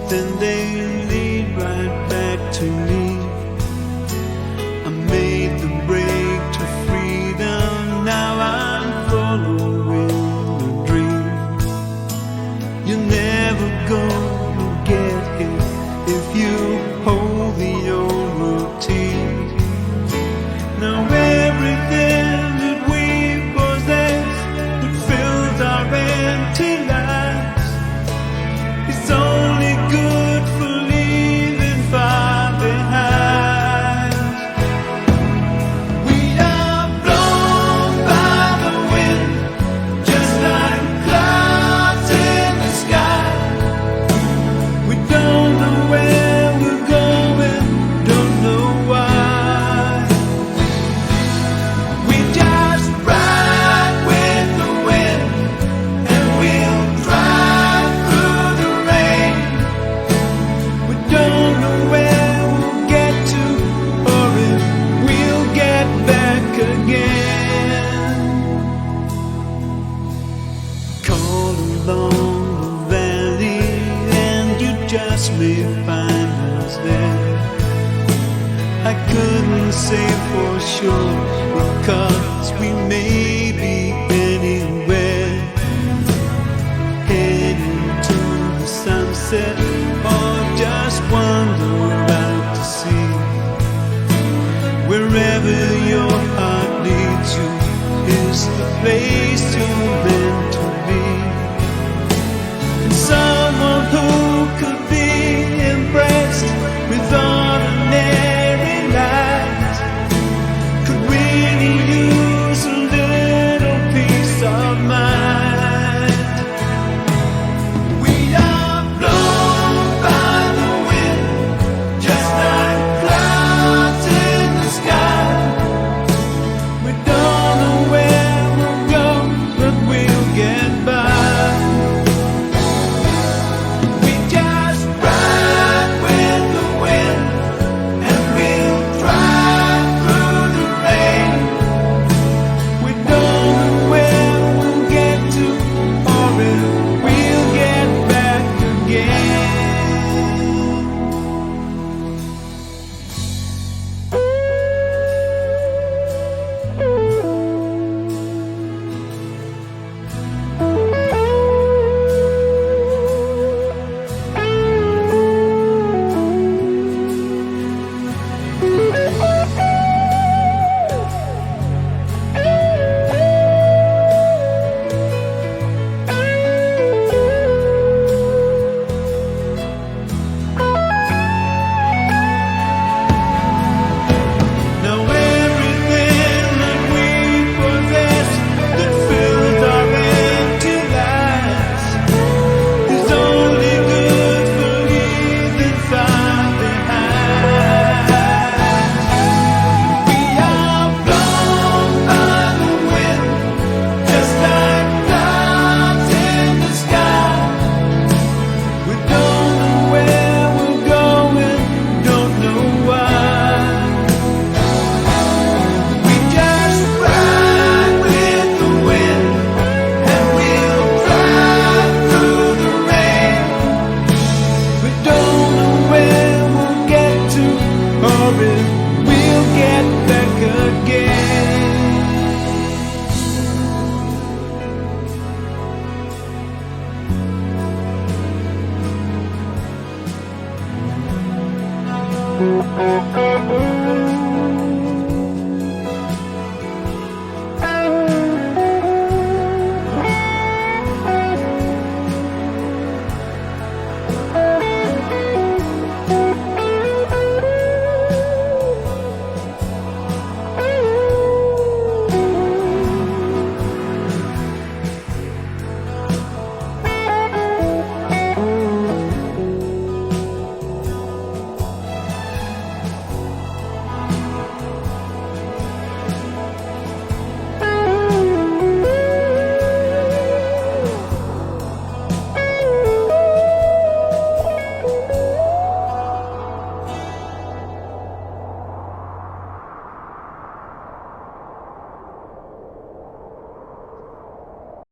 then they lead right back to me. I made the break to freedom, now I'm following the dream. You're never gonna get here if you hold the old routine. Now everything that we possess that fills our empty lives, it's only good for leaving far behind. We are blown by the wind, just like clouds in the sky. We don't know where we're going, don't know why. We just ride with the wind, and we'll drive through the rain. We don't know where we'll get to, or if we'll get back again. Call along the valley, and you just may find us there. I couldn't say for sure, because we may be anywhere, heading to the sunset, or just wander out to sea. Wherever your heart leads you is the place you're meant to be. And someone who could be impressed with ordinary light could really use a little peace of mind. We are blown by the wind, just like clouds in the sky. We don't know where we'll go, but we'll get by. We just ride with the wind, and we'll drive through the rain. We don't know where we'll get to, or if we'll get back again. Now everything that we possess that fills our empty lives is only good for leaving far behind. We are blown by the wind, just like clouds in the sky. We don't know where we're going, don't know why. We just ride with the wind, and we'll drive through the rain. We don't know where we'll get to, or if we'll get back again. Thank you.